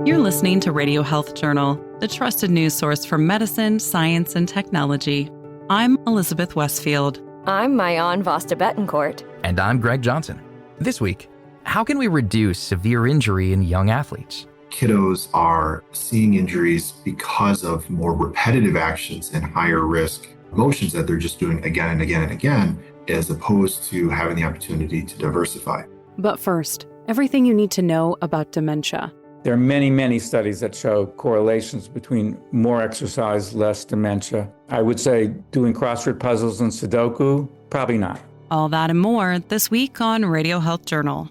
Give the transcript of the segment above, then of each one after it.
You're listening to Radio Health Journal, the trusted news source for medicine, science, and technology. I'm Elizabeth Westfield. I'm Mayan Vasta Betancourt. And I'm Greg Johnson. This week, how can we reduce severe injury in young athletes? Kiddos are seeing injuries because of more repetitive actions and higher risk motions that they're just doing again and again and again, as opposed to having the opportunity to diversify. But first, everything you need to know about dementia. There are many, many studies that show correlations between more exercise, less dementia. I would say doing crossword puzzles and Sudoku, probably not. All that and more this week on Radio Health Journal.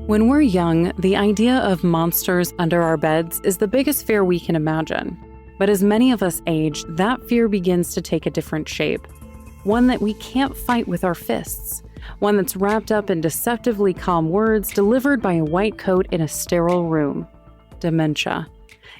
When we're young, the idea of monsters under our beds is the biggest fear we can imagine. But as many of us age, that fear begins to take a different shape. One that we can't fight with our fists. One that's wrapped up in deceptively calm words delivered by a white coat in a sterile room. Dementia.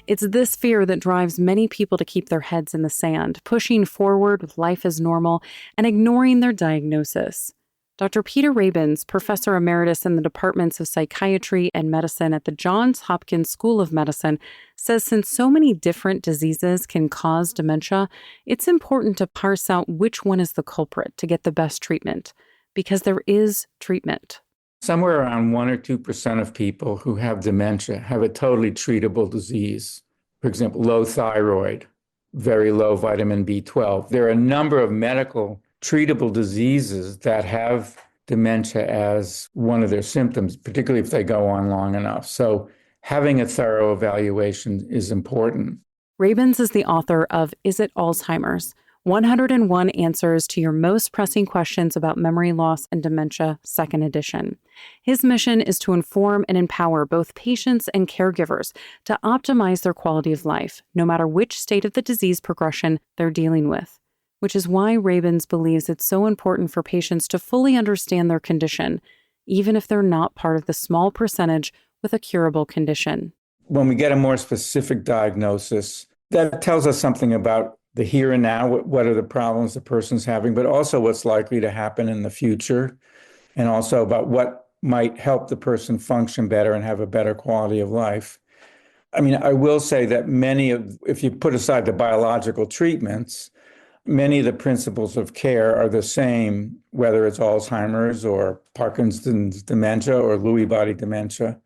It's this fear that drives many people to keep their heads in the sand, pushing forward with life as normal and ignoring their diagnosis. Dr. Peter Rabins, professor emeritus in the departments of psychiatry and medicine at the Johns Hopkins School of Medicine, says since so many different diseases can cause dementia, it's important to parse out which one is the culprit to get the best treatment, because there is treatment. Somewhere around 1 or 2% of people who have dementia have a totally treatable disease. For example, low thyroid, very low vitamin B12. There are a number of medical treatable diseases that have dementia as one of their symptoms, particularly if they go on long enough. So having a thorough evaluation is important. Rabins is the author of Is It Alzheimer's? 101 Answers to Your Most Pressing Questions About Memory Loss and Dementia, 2nd edition. His mission is to inform and empower both patients and caregivers to optimize their quality of life, no matter which state of the disease progression they're dealing with. Which is why Rabins believes it's so important for patients to fully understand their condition, even if they're not part of the small percentage with a curable condition. When we get a more specific diagnosis, that tells us something about the here and now, what are the problems the person's having, but also what's likely to happen in the future, and also about what might help the person function better and have a better quality of life. I mean, I will say that if you put aside the biological treatments, many of the principles of care are the same, whether it's Alzheimer's or Parkinson's dementia or Lewy body dementia.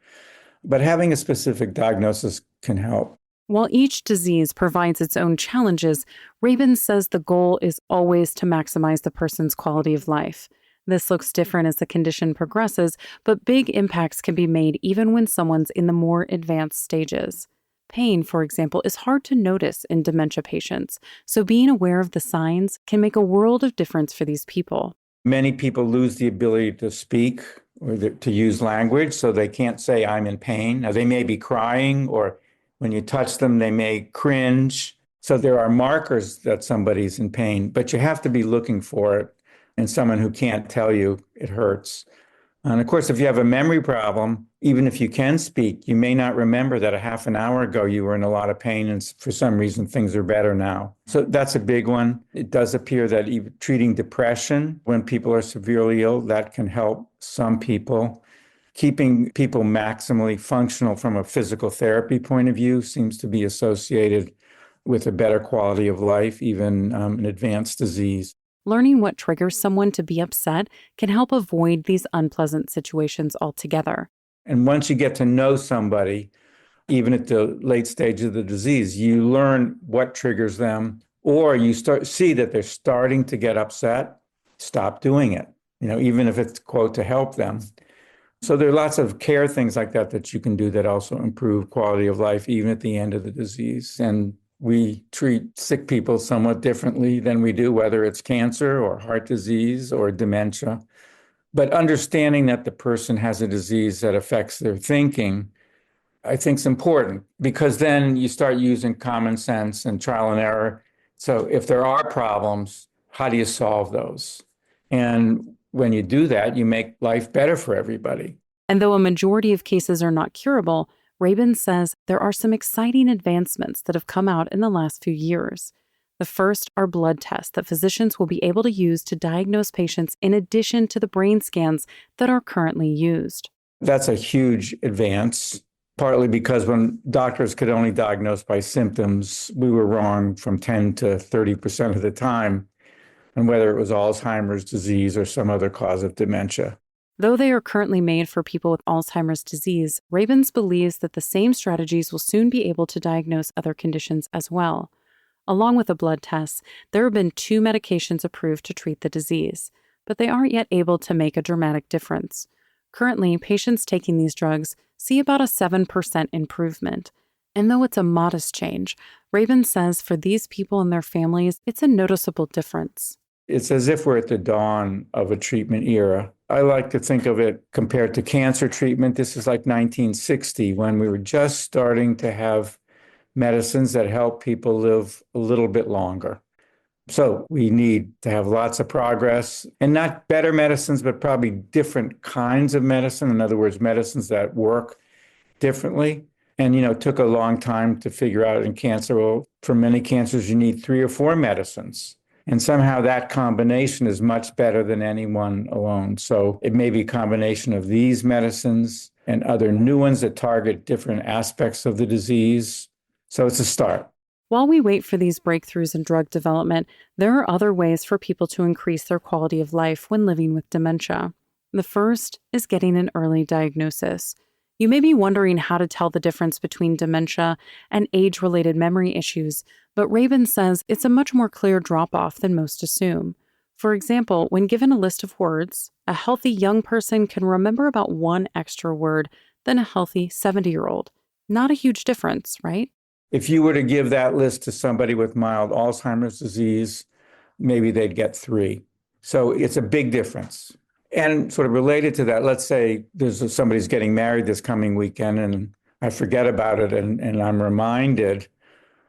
But having a specific diagnosis can help. While each disease provides its own challenges, Rabin says the goal is always to maximize the person's quality of life. This looks different as the condition progresses, but big impacts can be made even when someone's in the more advanced stages. Pain, for example, is hard to notice in dementia patients, so being aware of the signs can make a world of difference for these people. Many people lose the ability to speak or to use language, so they can't say, I'm in pain. Now, they may be crying, or when you touch them, they may cringe. So there are markers that somebody's in pain, but you have to be looking for it in someone who can't tell you it hurts. And of course, if you have a memory problem, even if you can speak, you may not remember that a half an hour ago you were in a lot of pain and for some reason things are better now. So that's a big one. It does appear that even treating depression when people are severely ill, that can help some people. Keeping people maximally functional from a physical therapy point of view seems to be associated with a better quality of life, even in advanced disease. Learning what triggers someone to be upset can help avoid these unpleasant situations altogether. And once you get to know somebody, even at the late stage of the disease, you learn what triggers them, or you see that they're starting to get upset, stop doing it, even if it's, quote, to help them. So there are lots of care things like that you can do that also improve quality of life, even at the end of the disease. And we treat sick people somewhat differently than we do, whether it's cancer or heart disease or dementia. But understanding that the person has a disease that affects their thinking, I think is important, because then you start using common sense and trial and error. So if there are problems, how do you solve those? And when you do that, you make life better for everybody. And though a majority of cases are not curable, Rabin says there are some exciting advancements that have come out in the last few years. The first are blood tests that physicians will be able to use to diagnose patients in addition to the brain scans that are currently used. That's a huge advance, partly because when doctors could only diagnose by symptoms, we were wrong from 10 to 30% of the time, and whether it was Alzheimer's disease or some other cause of dementia. Though they are currently made for people with Alzheimer's disease, Rabins believes that the same strategies will soon be able to diagnose other conditions as well. Along with the blood tests, there have been 2 medications approved to treat the disease, but they aren't yet able to make a dramatic difference. Currently, patients taking these drugs see about a 7% improvement. And though it's a modest change, Rabin says for these people and their families, it's a noticeable difference. It's as if we're at the dawn of a treatment era. I like to think of it compared to cancer treatment. This is like 1960 when we were just starting to have medicines that help people live a little bit longer. So we need to have lots of progress and not better medicines, but probably different kinds of medicine. In other words, medicines that work differently. And, it took a long time to figure out in cancer, well, for many cancers, you need 3 or 4 medicines. And somehow that combination is much better than any one alone. So it may be a combination of these medicines and other new ones that target different aspects of the disease. So it's a start. While we wait for these breakthroughs in drug development, there are other ways for people to increase their quality of life when living with dementia. The first is getting an early diagnosis. You may be wondering how to tell the difference between dementia and age-related memory issues, but Rabin says it's a much more clear drop-off than most assume. For example, when given a list of words, a healthy young person can remember about 1 extra word than a healthy 70-year-old. Not a huge difference, right? If you were to give that list to somebody with mild Alzheimer's disease, maybe they'd get 3. So it's a big difference. And sort of related to that, let's say somebody's getting married this coming weekend and I forget about it and I'm reminded.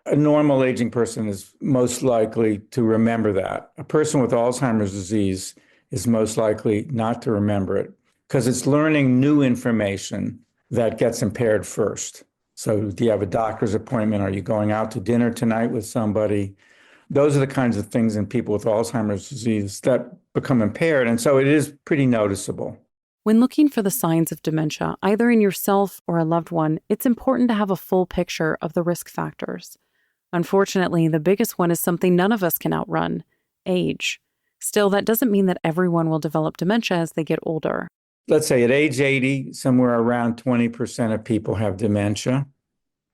A normal aging person is most likely to remember that. A person with Alzheimer's disease is most likely not to remember it because it's learning new information that gets impaired first. So do you have a doctor's appointment? Are you going out to dinner tonight with somebody? Those are the kinds of things in people with Alzheimer's disease that become impaired. And so it is pretty noticeable. When looking for the signs of dementia, either in yourself or a loved one, it's important to have a full picture of the risk factors. Unfortunately, the biggest one is something none of us can outrun: age. Still, that doesn't mean that everyone will develop dementia as they get older. Let's say at age 80, somewhere around 20% of people have dementia.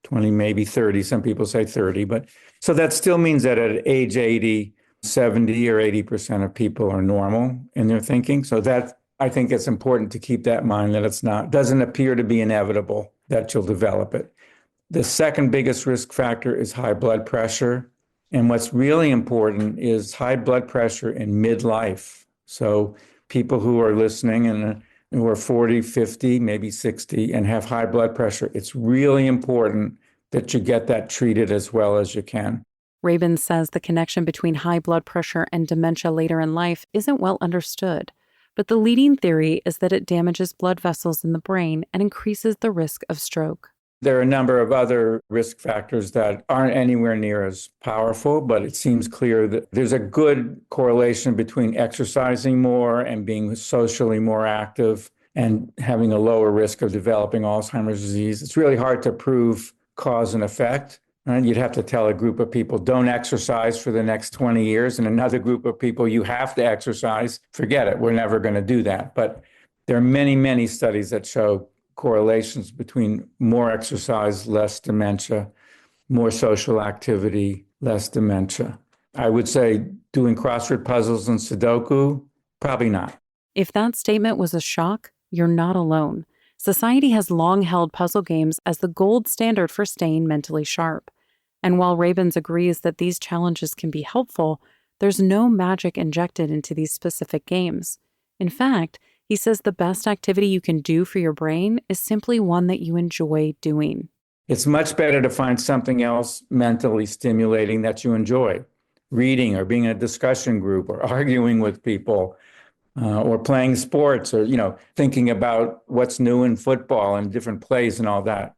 20, maybe 30. Some people say 30. But so that still means that at age 80, 70 or 80% of people are normal in their thinking. So that, I think it's important to keep that in mind, that doesn't appear to be inevitable that you'll develop it. The second biggest risk factor is high blood pressure. And what's really important is high blood pressure in midlife. So people who are listening and who are 40, 50, maybe 60, and have high blood pressure, it's really important that you get that treated as well as you can. Rabin says the connection between high blood pressure and dementia later in life isn't well understood, but the leading theory is that it damages blood vessels in the brain and increases the risk of stroke. There are a number of other risk factors that aren't anywhere near as powerful, but it seems clear that there's a good correlation between exercising more and being socially more active and having a lower risk of developing Alzheimer's disease. It's really hard to prove cause and effect. And you'd have to tell a group of people, don't exercise for the next 20 years, and another group of people, you have to exercise. Forget it, we're never going to do that. But there are many, many studies that show correlations between more exercise, less dementia, more social activity, less dementia. I would say doing crossword puzzles and Sudoku, probably not. If that statement was a shock, you're not alone. Society has long held puzzle games as the gold standard for staying mentally sharp. And while Rabins agrees that these challenges can be helpful, there's no magic injected into these specific games. In fact, he says the best activity you can do for your brain is simply one that you enjoy doing. It's much better to find something else mentally stimulating that you enjoy. Reading or being in a discussion group or arguing with people or playing sports or, thinking about what's new in football and different plays and all that.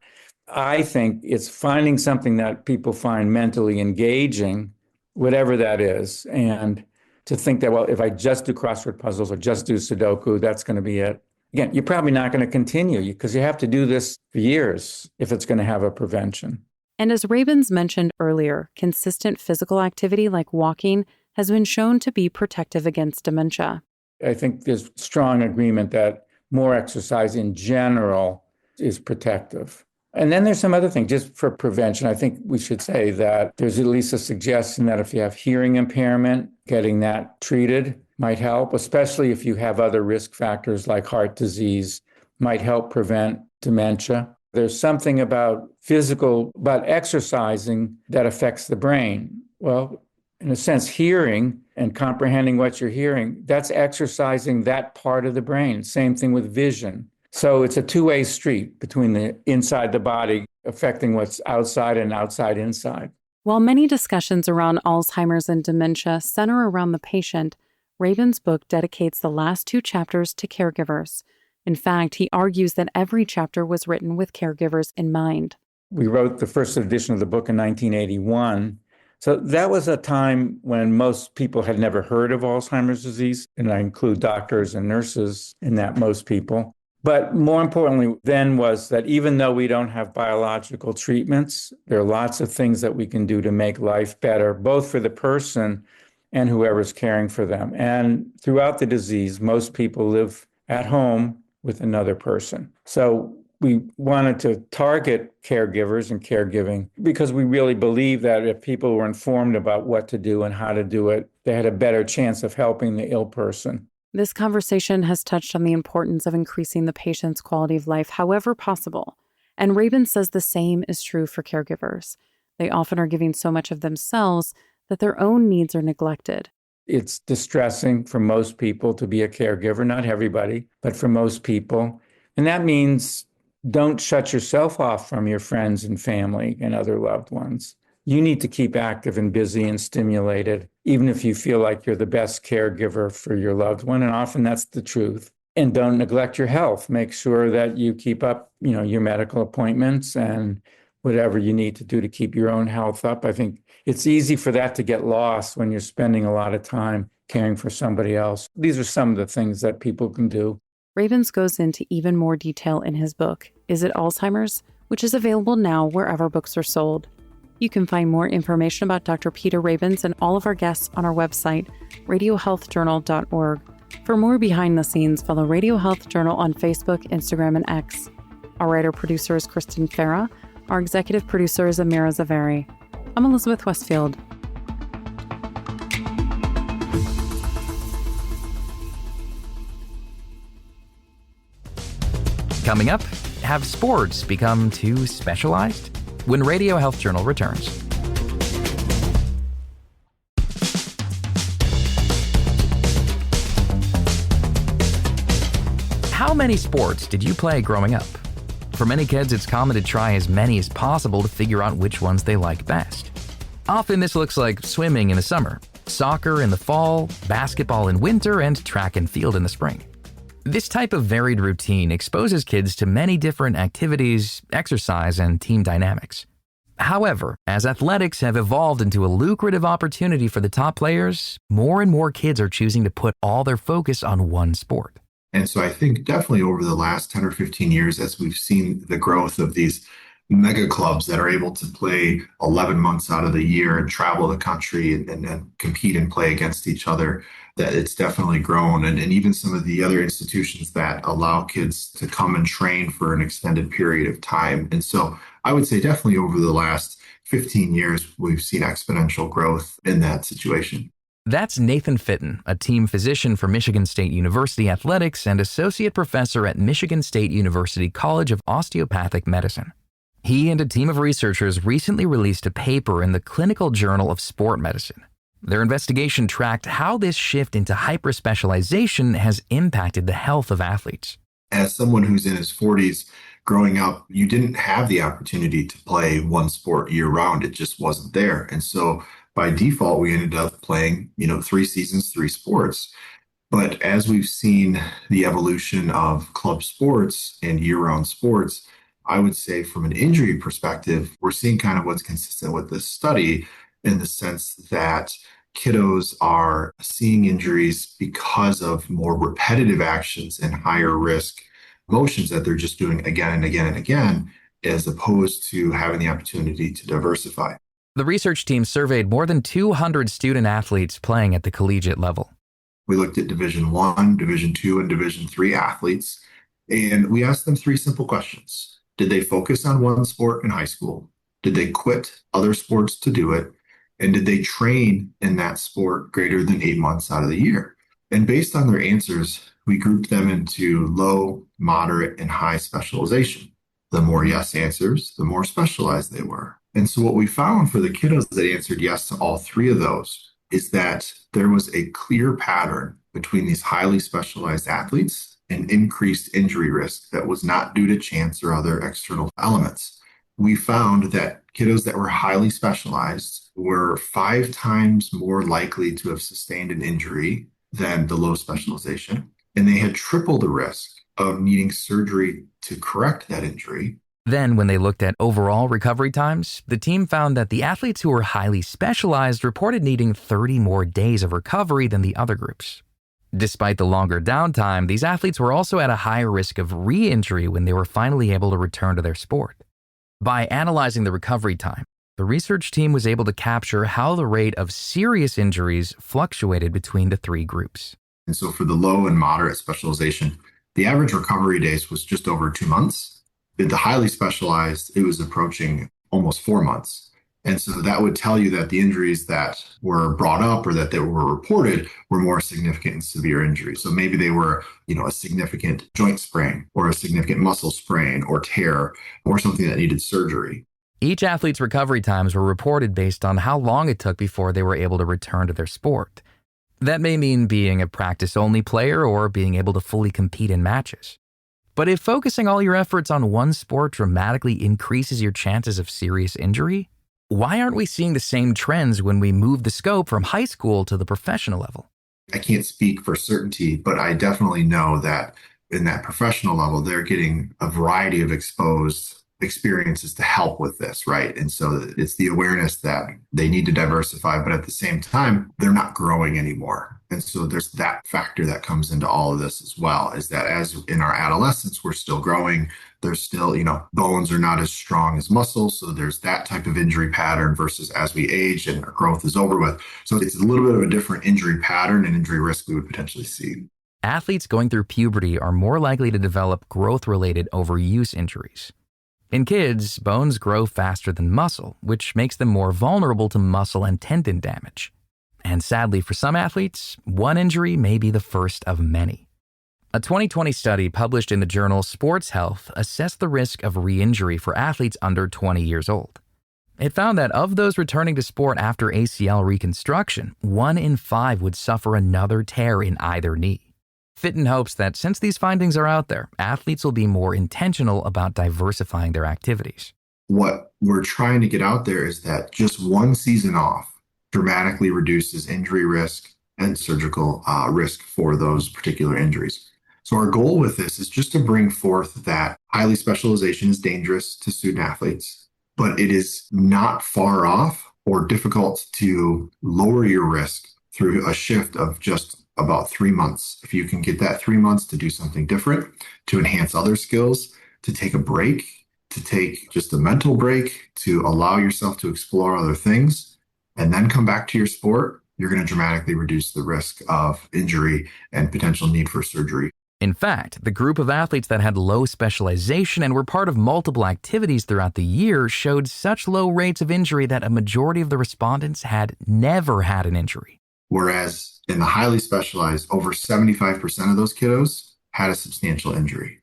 I think it's finding something that people find mentally engaging whatever that is. And to think that, well, if I just do crossword puzzles or just do Sudoku, that's going to be it. Again, you're probably not going to continue because you have to do this for years if it's going to have a prevention. And as Rabins mentioned earlier, consistent physical activity like walking has been shown to be protective against dementia. I think there's strong agreement that more exercise in general is protective. And then there's some other thing, just for prevention. I think we should say that there's at least a suggestion that if you have hearing impairment, getting that treated might help, especially if you have other risk factors like heart disease, might help prevent dementia. There's something about exercising that affects the brain. Well, in a sense, hearing and comprehending what you're hearing, that's exercising that part of the brain. Same thing with vision. So it's a two-way street between the inside the body affecting what's outside and outside inside. While many discussions around Alzheimer's and dementia center around the patient, Rabin's book dedicates the last 2 chapters to caregivers. In fact, he argues that every chapter was written with caregivers in mind. We wrote the first edition of the book in 1981. So that was a time when most people had never heard of Alzheimer's disease, and I include doctors and nurses in that, most people. But more importantly then was that even though we don't have biological treatments, there are lots of things that we can do to make life better, both for the person and whoever's caring for them. And throughout the disease, most people live at home with another person. So we wanted to target caregivers and caregiving because we really believe that if people were informed about what to do and how to do it, they had a better chance of helping the ill person. This conversation has touched on the importance of increasing the patient's quality of life however possible. And Rabin says the same is true for caregivers. They often are giving so much of themselves that their own needs are neglected. It's distressing for most people to be a caregiver, not everybody, but for most people. And that means don't shut yourself off from your friends and family and other loved ones. You need to keep active and busy and stimulated, even if you feel like you're the best caregiver for your loved one. And often that's the truth. And don't neglect your health. Make sure that you keep up, your medical appointments and whatever you need to do to keep your own health up. I think it's easy for that to get lost when you're spending a lot of time caring for somebody else. These are some of the things that people can do. Rabins goes into even more detail in his book, Is It Alzheimer's?, which is available now wherever books are sold. You can find more information about Dr. Peter Rabins and all of our guests on our website, radiohealthjournal.org. For more behind the scenes, follow Radio Health Journal on Facebook, Instagram, and X. Our writer-producer is Kristen Farah. Our executive producer is Amira Zaveri. I'm Elizabeth Westfield. Coming up, have sports become too specialized? When Radio Health Journal returns. How many sports did you play growing up? For many kids, it's common to try as many as possible to figure out which ones they like best. Often this looks like swimming in the summer, soccer in the fall, basketball in winter, and track and field in the spring. This type of varied routine exposes kids to many different activities, exercise, and team dynamics. However, as athletics have evolved into a lucrative opportunity for the top players, more and more kids are choosing to put all their focus on one sport. And so I think definitely over the last 10 or 15 years, as we've seen the growth of these mega clubs that are able to play 11 months out of the year and travel the country and compete and play against each other, that it's definitely grown. And even some of the other institutions that allow kids to come and train for an extended period of time. And so I would say definitely over the last 15 years, we've seen exponential growth in that situation. That's Nathan Fitton, a team physician for Michigan State University Athletics and associate professor at Michigan State University College of Osteopathic Medicine. He and a team of researchers recently released a paper in the Clinical Journal of Sport Medicine. Their investigation tracked how this shift into hyperspecialization has impacted the health of athletes. As someone who's in his 40s, growing up, you didn't have the opportunity to play one sport year round. It just wasn't there. And so by default, we ended up playing, 3 seasons, 3 sports. But as we've seen the evolution of club sports and year-round sports, I would say from an injury perspective, we're seeing kind of what's consistent with this study, in the sense that kiddos are seeing injuries because of more repetitive actions and higher risk motions that they're just doing again and again and again, as opposed to having the opportunity to diversify. The research team surveyed more than 200 student athletes playing at the collegiate level. We looked at Division I, Division II, and Division III athletes, and we asked them three simple questions. Did they focus on one sport in high school? Did they quit other sports to do it? And did they train in that sport greater than 8 months out of the year? And based on their answers, we grouped them into low, moderate, and high specialization. The more yes answers, the more specialized they were. And so what we found for the kiddos that answered yes to all three of those is that there was a clear pattern between these highly specialized athletes and increased injury risk that was not due to chance or other external elements. We found that kiddos that were highly specialized were 5 times more likely to have sustained an injury than the low specialization, and they had triple the risk of needing surgery to correct that injury. Then, when they looked at overall recovery times, the team found that the athletes who were highly specialized reported needing 30 more days of recovery than the other groups. Despite the longer downtime, these athletes were also at a higher risk of re-injury when they were finally able to return to their sport. By analyzing the recovery time, the research team was able to capture how the rate of serious injuries fluctuated between the three groups. And so for the low and moderate specialization, the average recovery days was just over 2 months. In the highly specialized, it was approaching almost 4 months. And so that would tell you that the injuries that were brought up or that they were reported were more significant and severe injuries. So maybe they were, a significant joint sprain or a significant muscle sprain or tear or something that needed surgery. Each athlete's recovery times were reported based on how long it took before they were able to return to their sport. That may mean being a practice-only player or being able to fully compete in matches. But if focusing all your efforts on one sport dramatically increases your chances of serious injury, why aren't we seeing the same trends when we move the scope from high school to the professional level? I can't speak for certainty, but I definitely know that in that professional level, they're getting a variety of exposed experiences to help with this, right? And so it's the awareness that they need to diversify, but at the same time, they're not growing anymore. And so there's that factor that comes into all of this as well, is that as in our adolescence, we're still growing. There's still, bones are not as strong as muscles. So there's that type of injury pattern versus as we age and our growth is over with. So it's a little bit of a different injury pattern and injury risk we would potentially see. Athletes going through puberty are more likely to develop growth-related overuse injuries. In kids, bones grow faster than muscle, which makes them more vulnerable to muscle and tendon damage. And sadly for some athletes, one injury may be the first of many. A 2020 study published in the journal Sports Health assessed the risk of re-injury for athletes under 20 years old. It found that of those returning to sport after ACL reconstruction, 1 in 5 would suffer another tear in either knee. Fitton hopes that since these findings are out there, athletes will be more intentional about diversifying their activities. What we're trying to get out there is that just one season off dramatically reduces injury risk and surgical risk for those particular injuries. So our goal with this is just to bring forth that highly specialization is dangerous to student athletes, but it is not far off or difficult to lower your risk through a shift of just about 3 months. If you can get that 3 months to do something different, to enhance other skills, to take a break, to take just a mental break, to allow yourself to explore other things, and then come back to your sport, you're going to dramatically reduce the risk of injury and potential need for surgery. In fact, the group of athletes that had low specialization and were part of multiple activities throughout the year showed such low rates of injury that a majority of the respondents had never had an injury. Whereas in the highly specialized, over 75% of those kiddos had a substantial injury.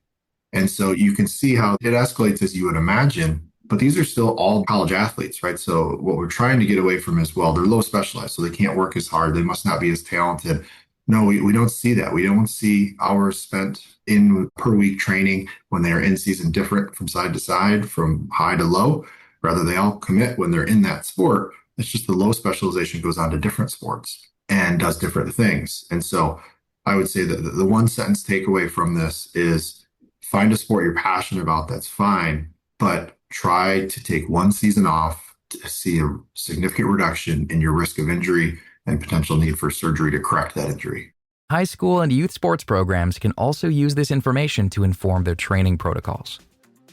And so you can see how it escalates as you would imagine, but these are still all college athletes, right? So what we're trying to get away from is, well, they're low specialized, so they can't work as hard. They must not be as talented. No, we don't see that. We don't see hours spent in per week training when they are in season different from side to side, from high to low. Rather, they all commit when they're in that sport. It's just the low specialization goes on to different sports and does different things. And so I would say that the one sentence takeaway from this is find a sport you're passionate about, that's fine, but try to take one season off to see a significant reduction in your risk of injury and potential need for surgery to correct that injury. High school and youth sports programs can also use this information to inform their training protocols.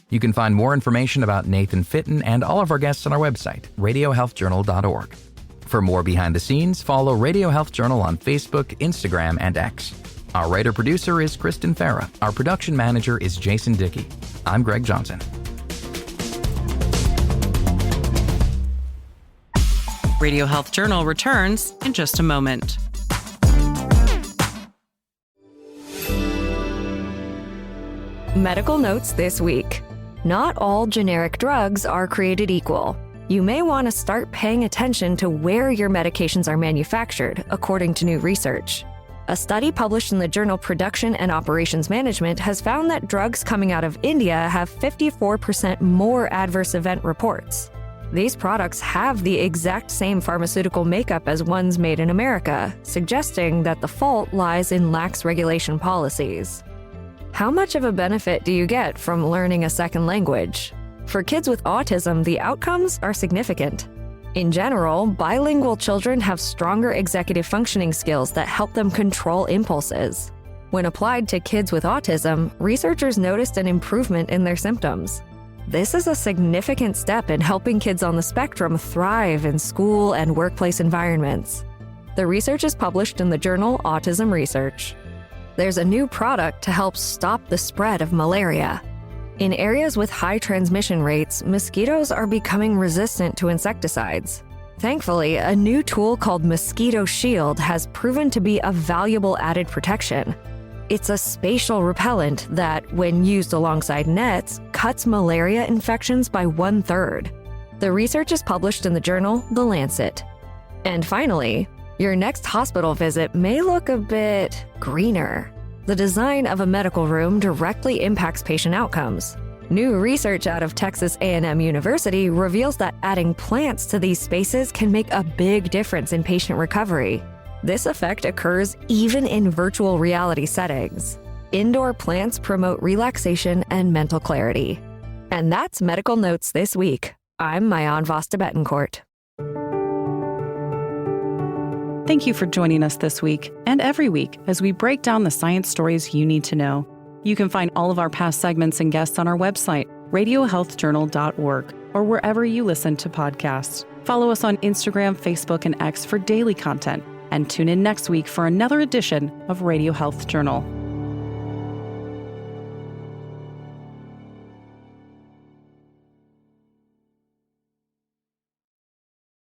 You can find more information about Nathan Fitton and all of our guests on our website, radiohealthjournal.org. For more behind the scenes, follow Radio Health Journal on Facebook, Instagram, and X. Our writer-producer is Kristen Farah. Our production manager is Jason Dickey. I'm Greg Johnson. Radio Health Journal returns in just a moment. Medical notes this week. Not all generic drugs are created equal. You may want to start paying attention to where your medications are manufactured, according to new research. A study published in the journal Production and Operations Management has found that drugs coming out of India have 54% more adverse event reports. These products have the exact same pharmaceutical makeup as ones made in America, suggesting that the fault lies in lax regulation policies. How much of a benefit do you get from learning a second language? For kids with autism, the outcomes are significant. In general, bilingual children have stronger executive functioning skills that help them control impulses. When applied to kids with autism, researchers noticed an improvement in their symptoms. This is a significant step in helping kids on the spectrum thrive in school and workplace environments. The research is published in the journal Autism Research. There's a new product to help stop the spread of malaria. In areas with high transmission rates, mosquitoes are becoming resistant to insecticides. Thankfully, a new tool called Mosquito Shield has proven to be a valuable added protection. It's a spatial repellent that, when used alongside nets, cuts malaria infections by 1/3. The research is published in the journal The Lancet. And finally, your next hospital visit may look a bit greener. The design of a medical room directly impacts patient outcomes. New research out of Texas A&M University reveals that adding plants to these spaces can make a big difference in patient recovery. This effect occurs even in virtual reality settings. Indoor plants promote relaxation and mental clarity. And that's Medical Notes this week. I'm Mayan Vasta Betancourt. Thank you for joining us this week and every week as we break down the science stories you need to know. You can find all of our past segments and guests on our website, radiohealthjournal.org, or wherever you listen to podcasts. Follow us on Instagram, Facebook, and X for daily content. And tune in next week for another edition of Radio Health Journal.